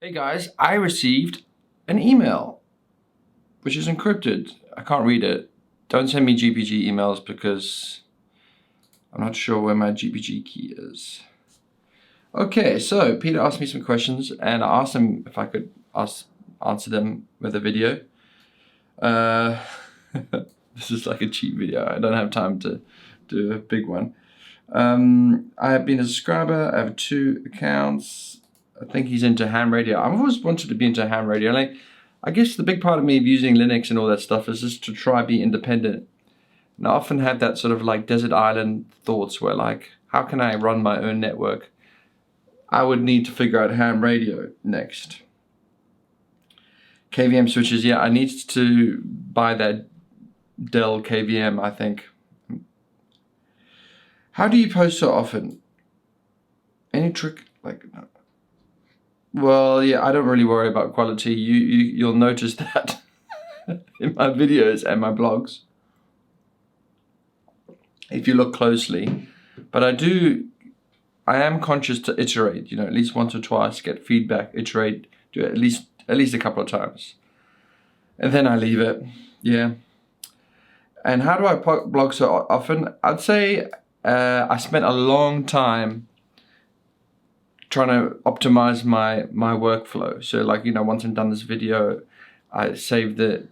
Hey guys, I received an email which is encrypted. I can't read it. Don't send me GPG emails because I'm not sure where my GPG key is. Okay, so Peter asked me some questions and I asked him if I could answer them with a video. Uh, this is like a cheap video. I don't have time to do a big one. I have been a subscriber. I have 2 accounts. I think he's into ham radio. I've always wanted to be into ham radio. Like, I guess the big part of me of using Linux and all that stuff is just to try be independent. And I often have that sort of like desert island thoughts where like, how can I run my own network? I would need to figure out ham radio next. KVM switches, yeah, I need to buy that Dell KVM, I think. How do you post so often? Any trick? Like, well, yeah, I don't really worry about quality. You'll notice that in my videos and my blogs if you look closely. But I am conscious to iterate, at least once or twice, get feedback, iterate, do it at least a couple of times. And then I leave it. Yeah. And how do I blog so often? I'd say I spent a long time trying to optimize my workflow. So like, once I'm done this video, I save the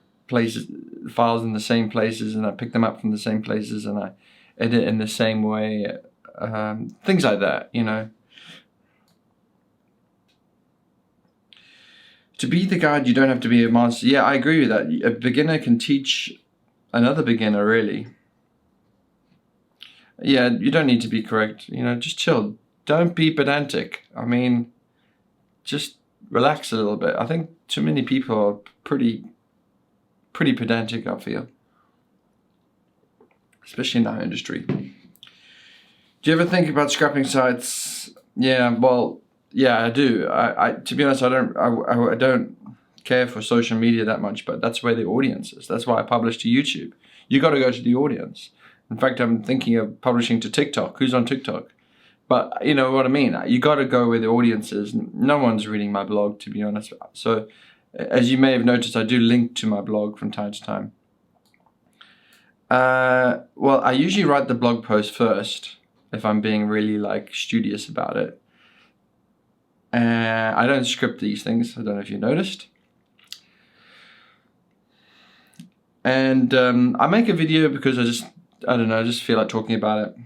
files in the same places and I pick them up from the same places and I edit in the same way. Things like that, To be the guide, you don't have to be a master. Yeah, I agree with that. A beginner can teach another beginner, really. Yeah, you don't need to be correct. Just chill. Don't be pedantic. I mean, just relax a little bit. I think too many people are pretty pedantic, I feel. Especially in our industry. Do you ever think about scrapping sites? Yeah, well, yeah, I do. I to be honest, I don't care for social media that much, but that's where the audience is. That's why I publish to YouTube. You got to go to the audience. In fact, I'm thinking of publishing to TikTok. Who's on TikTok? But you know what I mean. You got to go where the audience is. No one's reading my blog, to be honest. So, as you may have noticed, I do link to my blog from time to time. Well, I usually write the blog post first if I'm being really like studious about it. I don't script these things. I don't know if you noticed. And I make a video because I don't know, I just feel like talking about it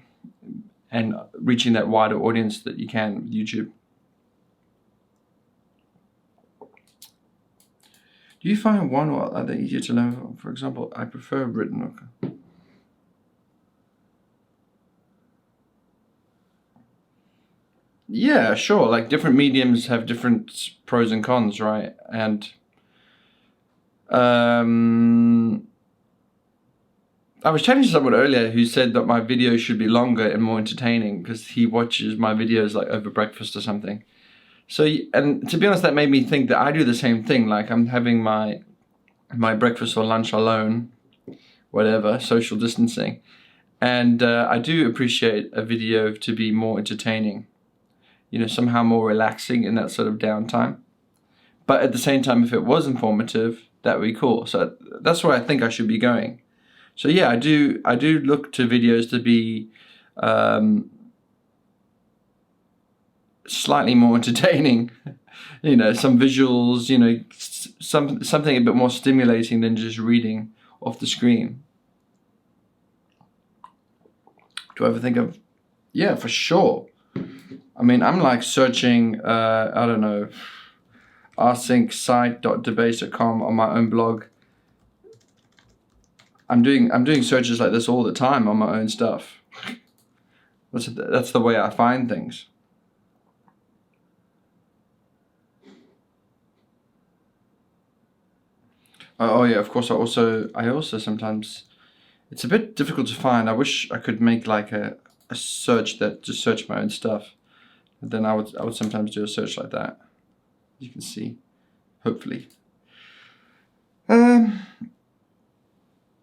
and reaching that wider audience that you can with YouTube. Do you find one or other easier to learn? For example, I prefer written. Okay. Yeah, sure. Like different mediums have different pros and cons, right? And I was chatting to someone earlier who said that my videos should be longer and more entertaining because he watches my videos like over breakfast or something. So, and to be honest, that made me think that I do the same thing. Like I'm having my breakfast or lunch alone, whatever, social distancing. And I do appreciate a video to be more entertaining, somehow more relaxing in that sort of downtime. But at the same time, if it was informative, that would be cool. So that's where I think I should be going. So yeah, I do look to videos to be slightly more entertaining, some visuals, something a bit more stimulating than just reading off the screen. Do I ever think of? Yeah, for sure. I mean, I'm like searching, I don't know, rsyncSite.debase.com on my own blog. I'm doing searches like this all the time on my own stuff. That's the way I find things. Oh yeah, of course. I also sometimes it's a bit difficult to find. I wish I could make like a search that just search my own stuff. And then I would sometimes do a search like that. You can see, hopefully.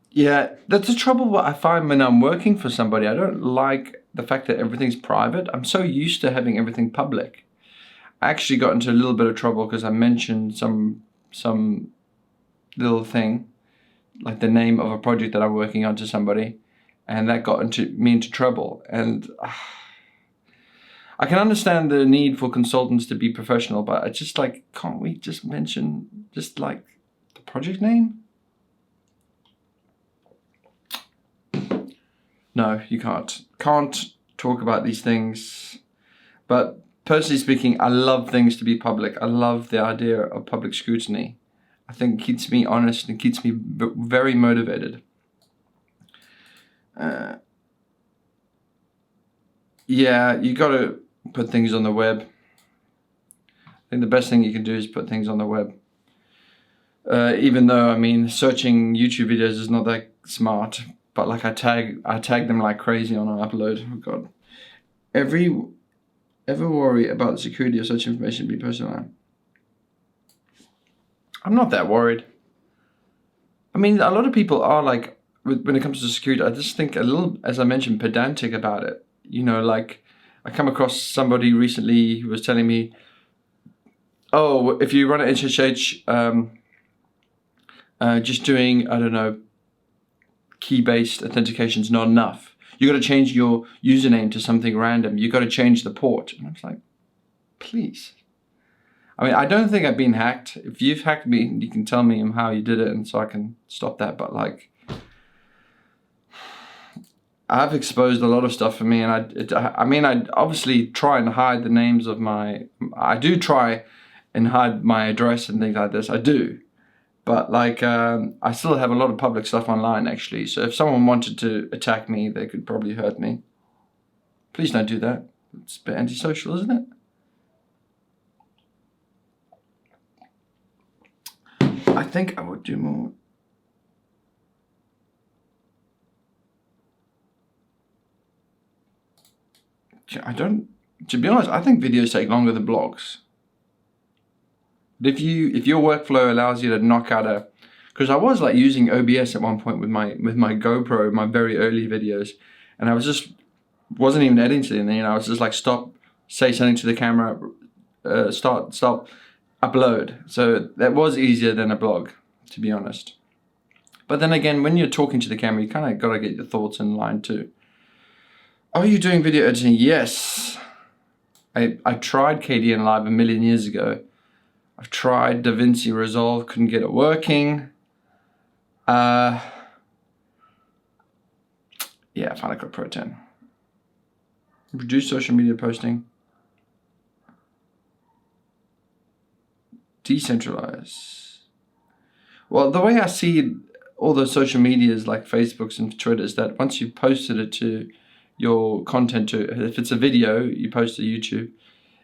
Yeah, that's the trouble what I find when I'm working for somebody. I don't like the fact that everything's private. I'm so used to having everything public. I actually got into a little bit of trouble because I mentioned some little thing, like the name of a project that I'm working on to somebody, and that got me into trouble. And I can understand the need for consultants to be professional, but I just like, can't we just mention just like the project name? No, you can't. Can't talk about these things. But personally speaking, I love things to be public. I love the idea of public scrutiny. I think it keeps me honest and keeps me very motivated. Yeah, you got to put things on the web. I think the best thing you can do is put things on the web. Even though, I mean, searching YouTube videos is not that smart, but like I tag them like crazy on an upload. Oh God. Ever worry about the security of such information being posted online? I'm not that worried. I mean, a lot of people are like, when it comes to security, I just think a little, as I mentioned, pedantic about it. You know, like I come across somebody recently who was telling me, oh, if you run an HSH, just doing, I don't know, key-based authentication is not enough. You got to change your username to something random. You got to change the port. And I was like, please. I mean, I don't think I've been hacked. If you've hacked me, you can tell me how you did it, and so I can stop that. But like, I've exposed a lot of stuff for me, and I mean, I obviously try and hide the names of I do try and hide my address and things like this. I do. But like, I still have a lot of public stuff online actually. So if someone wanted to attack me, they could probably hurt me. Please don't do that. It's a bit antisocial, isn't it? I think I would do more. To be honest, I think videos take longer than blogs. But if your workflow allows you to knock out because I was like using OBS at one point with my GoPro, my very early videos, and I wasn't even editing anything. I was just like stop, say something to the camera, stop, upload. So that was easier than a blog, to be honest. But then again, when you're talking to the camera, you kind of got to get your thoughts in line too. Are you doing video editing? Yes. I tried KDN Live a million years ago. I've tried DaVinci Resolve, couldn't get it working. Yeah, Final Cut Pro 10. Reduce social media posting. Decentralize. Well, the way I see all those social medias like Facebooks and Twitters, that once you've posted it to your content if it's a video, you post to YouTube.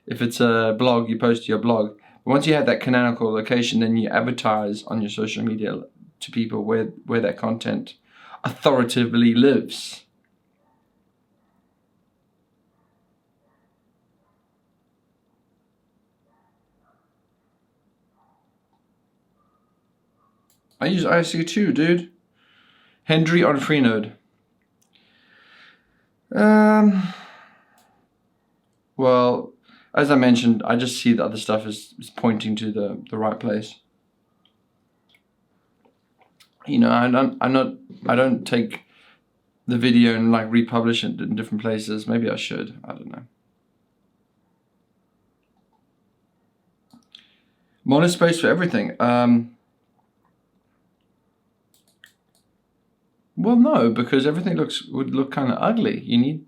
If it's a blog, you post to your blog. But once you have that canonical location, then you advertise on your social media to people where that content authoritatively lives. I use ISC2, dude. Hendry on Freenode. Well, as I mentioned, I just see the other stuff is pointing to the right place. You know, I don't take the video and like republish it in different places. Maybe I should. I don't know. Monospace for everything. Well, no, because everything would look kind of ugly. You need,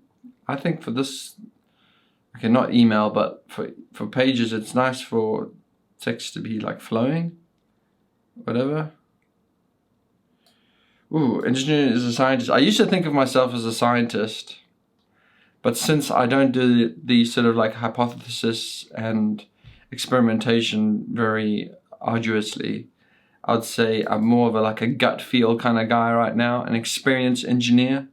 I think, for this. Okay, not email, but for pages, it's nice for text to be like flowing, whatever. Ooh, engineer is a scientist. I used to think of myself as a scientist, but since I don't do the sort of like hypothesis and experimentation very arduously, I'd say I'm more of a gut feel kind of guy right now, an experienced engineer.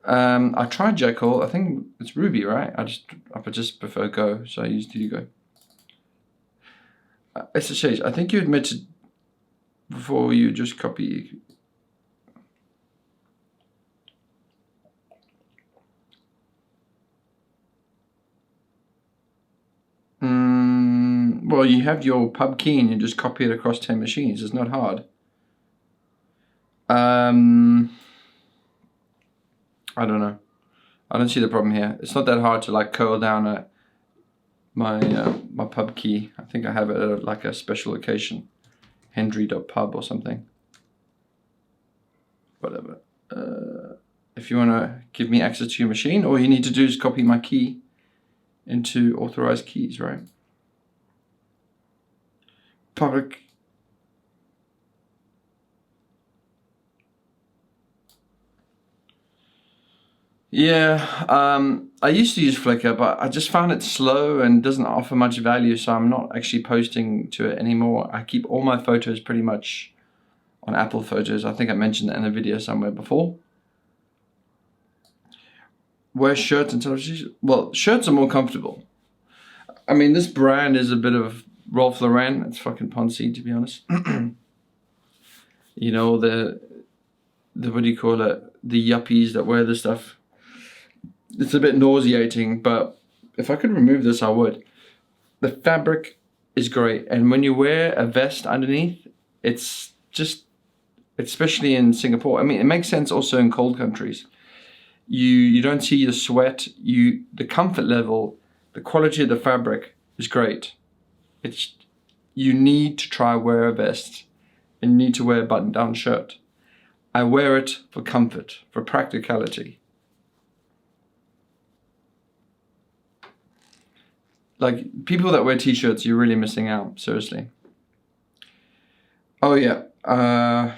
I tried Jekyll. I think it's Ruby, right? I just prefer Go, so I used Go. SSH, I think you admitted before you just copy. Well, you have your pub key and you just copy it across 10 machines. It's not hard. I don't know. I don't see the problem here. It's not that hard to like curl down my pub key. I think I have it at like a special location, Hendry.pub or something. Whatever. If you want to give me access to your machine, all you need to do is copy my key into authorized keys, right? Public. Yeah, I used to use Flickr, but I just found it slow and doesn't offer much value, so I'm not actually posting to it anymore. I keep all my photos pretty much on Apple Photos. I think I mentioned that in a video somewhere before. Wear shirts and television. Well, shirts are more comfortable. I mean, this brand is a bit of Ralph Lauren. It's fucking poncy, to be honest. You know, the what do you call it? The yuppies that wear this stuff. It's a bit nauseating, but if I could remove this, I would. The fabric is great, and when you wear a vest underneath, it's just, especially in Singapore. I mean, it makes sense also in cold countries. You don't see the sweat. The comfort level, the quality of the fabric is great. You need to try wear a vest, and you need to wear a button-down shirt. I wear it for comfort, for practicality. Like, people that wear t-shirts, you're really missing out, seriously. Oh yeah,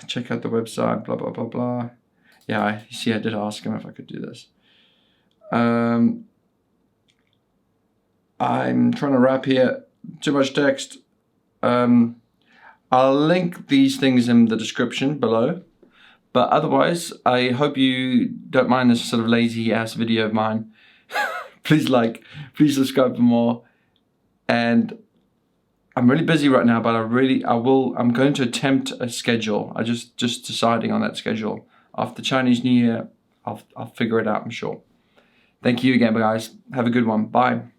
check out the website, blah, blah, blah, blah. Yeah, you see I did ask him if I could do this. I'm trying to wrap here, too much text. I'll link these things in the description below. But otherwise, I hope you don't mind this sort of lazy ass video of mine. Please like, please subscribe for more. And I'm really busy right now, but I'm going to attempt a schedule. I just deciding on that schedule. After Chinese New Year, I'll figure it out, I'm sure. Thank you again, guys. Have a good one. Bye.